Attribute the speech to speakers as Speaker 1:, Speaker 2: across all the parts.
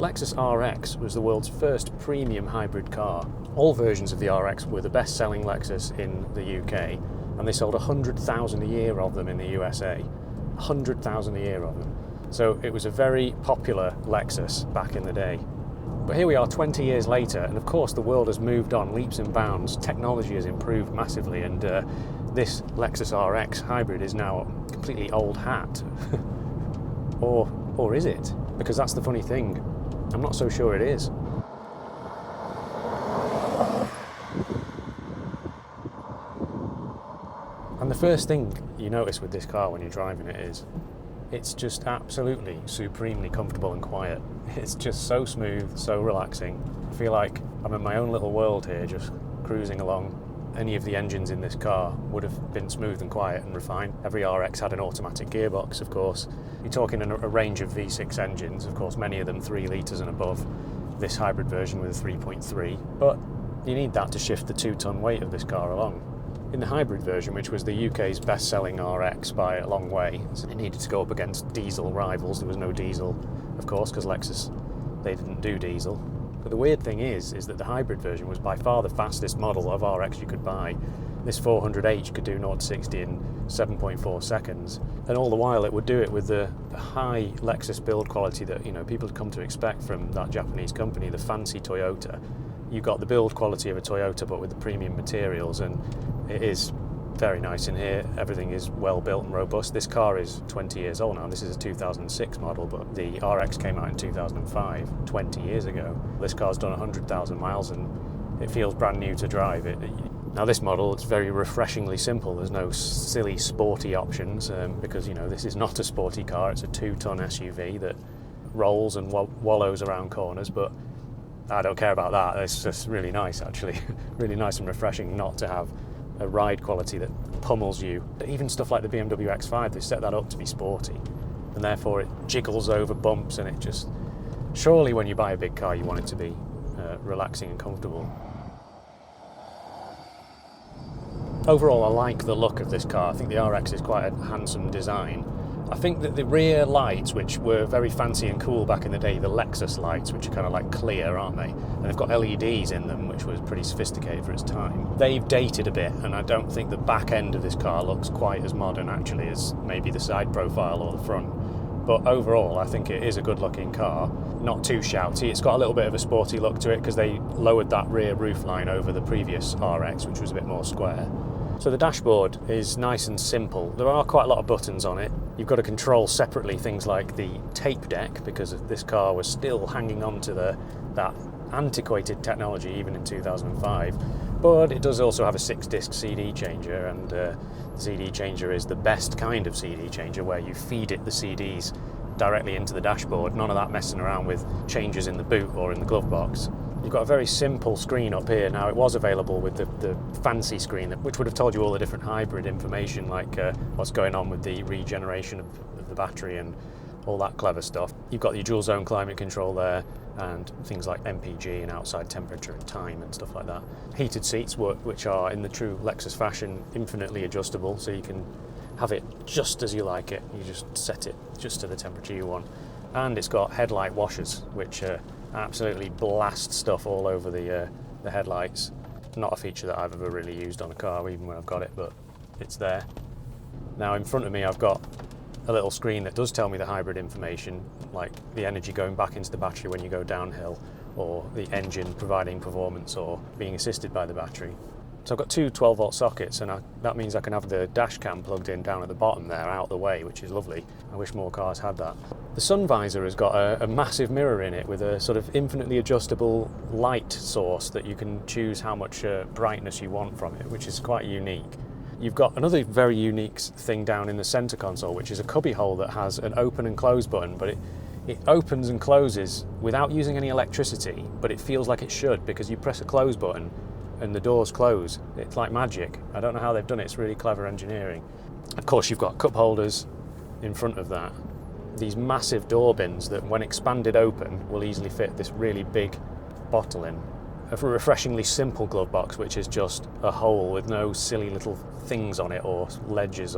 Speaker 1: Lexus RX was the world's first premium hybrid car. All versions of the RX were the best-selling Lexus in the UK, and they sold 100,000 a year of them in the USA. 100,000 a year of them. So it was a very popular Lexus back in the day. But here we are 20 years later, and of course the world has moved on leaps and bounds. Technology has improved massively, and this Lexus RX hybrid is now a completely old hat. Or is it? Because that's the funny thing. I'm not so sure it is. And the first thing you notice with this car when you're driving it is it's just absolutely supremely comfortable and quiet. It's just so smooth, so relaxing. I feel like I'm in my own little world here, just cruising along. Any of the engines in this car would have been smooth and quiet and refined. Every RX had an automatic gearbox, of course. You're talking a range of V6 engines, of course, many of them 3 litres and above. This hybrid version with a 3.3, but you need that to shift the 2-ton weight of this car along. In the hybrid version, which was the UK's best-selling RX by a long way, so it needed to go up against diesel rivals. There was no diesel, of course, because Lexus, they didn't do diesel. But the weird thing is that the hybrid version was by far the fastest model of RX you could buy. This 400h could do 0-60 in 7.4 seconds, and all the while it would do it with the high Lexus build quality that people had come to expect from that Japanese company, the fancy Toyota. You got the build quality of a Toyota, but with the premium materials, and it is very nice in here. Everything is well built and robust. This car is 20 years old now. This is a 2006 model, but the RX came out in 2005, 20 years ago. This car's done 100,000 miles and it feels brand new to drive. Now this model, it's very refreshingly simple. There's no silly sporty options because this is not a sporty car. It's a 2-ton SUV that rolls and wallows around corners, but I don't care about that. It's just really nice, actually. Really nice and refreshing not to have a ride quality that pummels you. Even stuff like the BMW X5, they set that up to be sporty, and therefore it jiggles over bumps, and it just... Surely when you buy a big car, you want it to be relaxing and comfortable. Overall, I like the look of this car. I think the RX is quite a handsome design. I think that the rear lights, which were very fancy and cool back in the day, the Lexus lights, which are kind of like clear, aren't they? And they've got LEDs in them, which was pretty sophisticated for its time. They've dated a bit, and I don't think the back end of this car looks quite as modern, actually, as maybe the side profile or the front. But overall, I think it is a good-looking car. Not too shouty. It's got a little bit of a sporty look to it because they lowered that rear roof line over the previous RX, which was a bit more square. So the dashboard is nice and simple. There are quite a lot of buttons on it. You've got to control separately things like the tape deck, because this car was still hanging on to that antiquated technology even in 2005. But it does also have a 6-disc CD changer, and the CD changer is the best kind of CD changer, where you feed it the CDs directly into the dashboard. None of that messing around with changes in the boot or in the glove box. You've got a very simple screen up here. Now, it was available with the fancy screen, which would have told you all the different hybrid information, like what's going on with the regeneration of the battery and all that clever stuff. You've got your dual zone climate control there, and things like MPG and outside temperature and time and stuff like that. Heated seats, which are, in the true Lexus fashion, infinitely adjustable, so you can have it just as you like it. You just set it just to the temperature you want. And it's got headlight washers, which absolutely blast stuff all over the headlights. Not a feature that I've ever really used on a car, even when I've got it, but it's there. Now in front of me I've got a little screen that does tell me the hybrid information, like the energy going back into the battery when you go downhill, or the engine providing performance or being assisted by the battery. So I've got two 12-volt sockets, and that means I can have the dash cam plugged in down at the bottom there, out the way, which is lovely. I wish more cars had that. The sun visor has got a massive mirror in it with a sort of infinitely adjustable light source that you can choose how much brightness you want from it, which is quite unique. You've got another very unique thing down in the center console, which is a cubby hole that has an open and close button, but it opens and closes without using any electricity, but it feels like it should, because you press a close button and the doors close. It's like magic. I don't know how they've done it. It's really clever engineering. Of course, you've got cup holders in front of that. These massive door bins that, when expanded open, will easily fit this really big bottle in. A refreshingly simple glove box, which is just a hole with no silly little things on it or ledges.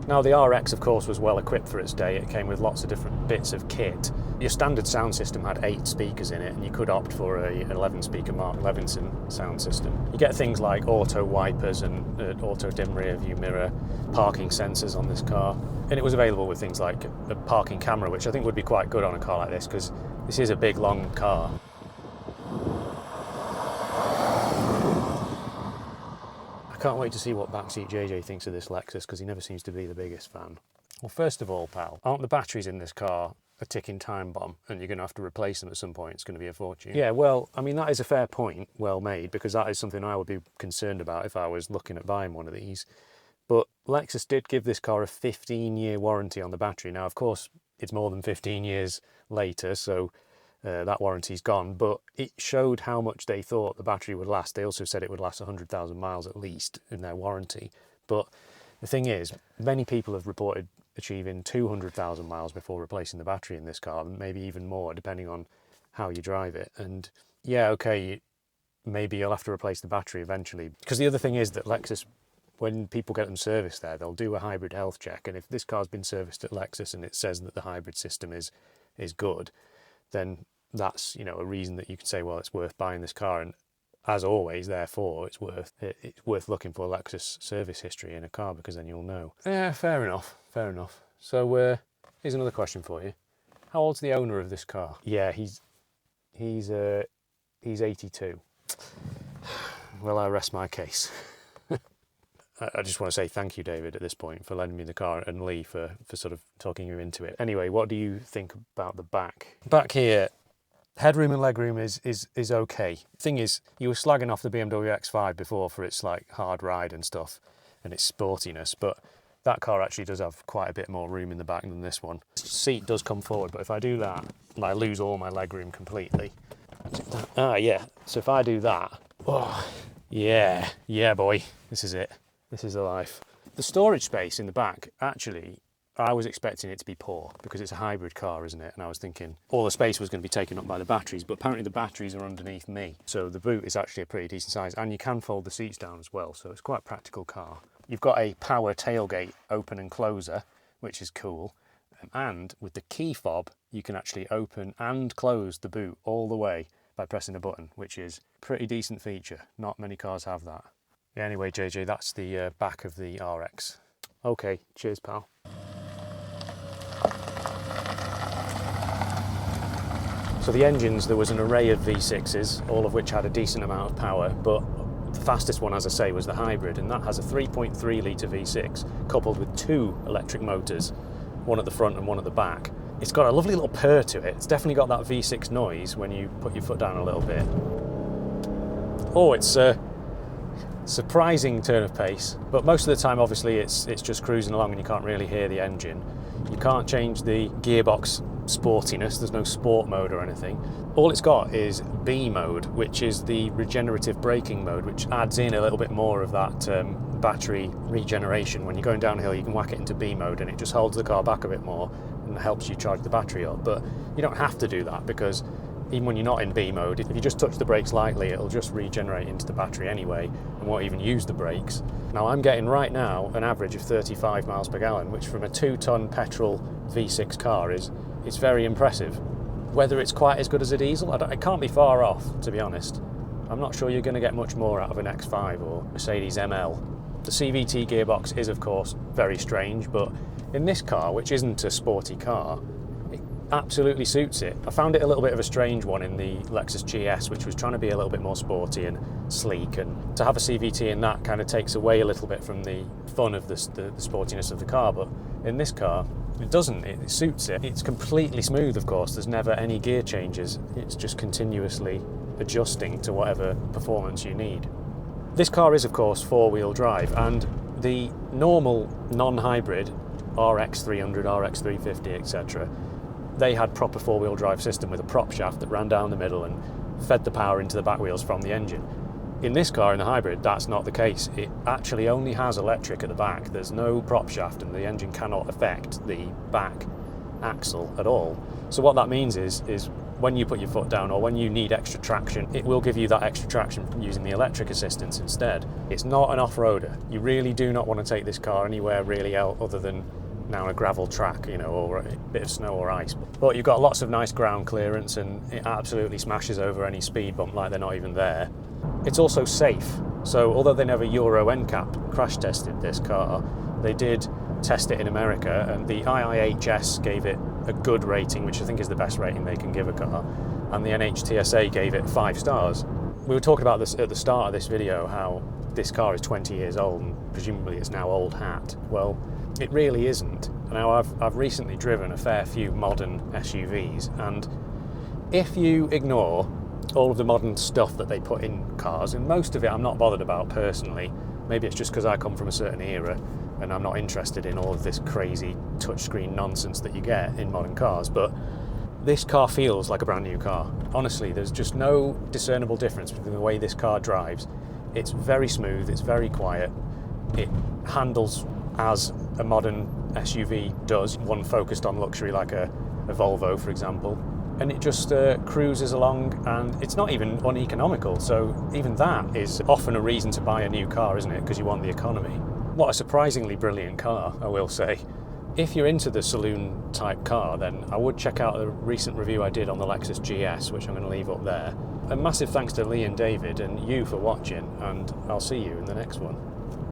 Speaker 1: Now the RX, of course, was well equipped for its day. It came with lots of different bits of kit. Your standard sound system had 8 speakers in it, and you could opt for an 11-speaker Mark Levinson sound system. You get things like auto wipers and auto dim rear view mirror, parking sensors on this car, and it was available with things like a parking camera, which I think would be quite good on a car like this, because this is a big, long car. I can't wait to see what backseat JJ thinks of this Lexus, because he never seems to be the biggest fan. Well, first of all, pal, aren't the batteries in this car a ticking time bomb, and you're going to have to replace them at some point? It's going to be a fortune. Yeah, well, I mean, that is a fair point, well made, because that is something I would be concerned about if I was looking at buying one of these. But Lexus did give this car a 15-year warranty on the battery. Now, of course, it's more than 15 years later, so that warranty's gone, but it showed how much they thought the battery would last. They also said it would last 100,000 miles at least in their warranty. But the thing is, many people have reported achieving 200,000 miles before replacing the battery in this car, maybe even more, depending on how you drive it. And yeah, okay, maybe you'll have to replace the battery eventually. Because the other thing is that Lexus, when people get them serviced there, they'll do a hybrid health check. And if this car's been serviced at Lexus and it says that the hybrid system is good, then that's, you know, a reason that you can say, well, it's worth buying this car. And as always, therefore, it's worth looking for Lexus service history in a car, because then you'll know. Yeah, fair enough, fair enough. So here's another question for you. How old's the owner of this car? Yeah, he's 82. Well, I rest my case. I just want to say thank you, David, at this point, for lending me the car, and Lee for sort of talking you into it. Anyway, what do you think about the back? Back here, headroom and legroom is okay. Thing is, you were slagging off the BMW X5 before for its like hard ride and stuff and its sportiness, but that car actually does have quite a bit more room in the back than this one. The seat does come forward, but if I do that, I lose all my legroom completely. Ah, yeah. So if I do that, oh, yeah, boy, this is it. This is the life. The storage space in the back, actually, I was expecting it to be poor because it's a hybrid car, isn't it? And I was thinking all the space was going to be taken up by the batteries, but apparently the batteries are underneath me. So the boot is actually a pretty decent size, and you can fold the seats down as well. So it's quite a practical car. You've got a power tailgate open and closer, which is cool. And with the key fob, you can actually open and close the boot all the way by pressing a button, which is a pretty decent feature. Not many cars have that. Yeah, anyway, JJ, that's the back of the RX. Okay, cheers, pal. So the engines, there was an array of V6s, all of which had a decent amount of power, but the fastest one, as I say, was the hybrid, and that has a 3.3 litre V6 coupled with 2 electric motors, one at the front and one at the back. It's got a lovely little purr to it. It's definitely got that V6 noise when you put your foot down a little bit. Oh, it's a surprising turn of pace, but most of the time, obviously, it's just cruising along and you can't really hear the engine. You can't change the gearbox sportiness. There's no sport mode or anything. All it's got is B mode, which is the regenerative braking mode, which adds in a little bit more of that battery regeneration. When you're going downhill, you can whack it into B mode and it just holds the car back a bit more and helps you charge the battery up. But you don't have to do that, because even when you're not in B mode, if you just touch the brakes lightly, it'll just regenerate into the battery anyway and won't even use the brakes. Now I'm getting right now an average of 35 miles per gallon, which from a 2-ton petrol V6 car is very impressive. Whether it's quite as good as a diesel, it can't be far off, to be honest. I'm not sure you're going to get much more out of an X5 or Mercedes ML. The CVT gearbox is, of course, very strange, but in this car, which isn't a sporty car, absolutely suits it. I found it a little bit of a strange one in the Lexus GS, which was trying to be a little bit more sporty and sleek, and to have a CVT in that kind of takes away a little bit from the fun of the sportiness of the car. But in this car, it doesn't. It suits it. It's completely smooth, of course. There's never any gear changes. It's just continuously adjusting to whatever performance you need. This car is, of course, 4-wheel drive, and the normal non-hybrid RX400, RX350, etc., they had proper 4-wheel drive system with a prop shaft that ran down the middle and fed the power into the back wheels from the engine. In this car, in the hybrid, that's not the case. It actually only has electric at the back. There's no prop shaft, and the engine cannot affect the back axle at all. So what that means is when you put your foot down or when you need extra traction, it will give you that extra traction using the electric assistance instead. It's not an off-roader. You really do not want to take this car anywhere really out other than now a gravel track, you know, or a bit of snow or ice. But you've got lots of nice ground clearance, and it absolutely smashes over any speed bump like they're not even there. It's also safe. So although they never Euro NCAP crash tested this car, they did test it in America, and the IIHS gave it a good rating, which I think is the best rating they can give a car, and the NHTSA gave it 5 stars. We were talking about this at the start of this video, how this car is 20 years old and presumably it's now old hat. Well, it really isn't. Now, I've recently driven a fair few modern SUVs, and if you ignore all of the modern stuff that they put in cars, and most of it I'm not bothered about personally, maybe it's just because I come from a certain era and I'm not interested in all of this crazy touchscreen nonsense that you get in modern cars, but this car feels like a brand new car. Honestly, there's just no discernible difference between the way this car drives. It's very smooth, it's very quiet, it handles as a modern SUV does, one focused on luxury like a Volvo, for example, and it just cruises along, and it's not even uneconomical, so even that is often a reason to buy a new car, isn't it, because you want the economy. What a surprisingly brilliant car, I will say. If you're into the saloon type car, then I would check out a recent review I did on the Lexus GS, which I'm going to leave up there. A massive thanks to Lee and David and you for watching, and I'll see you in the next one.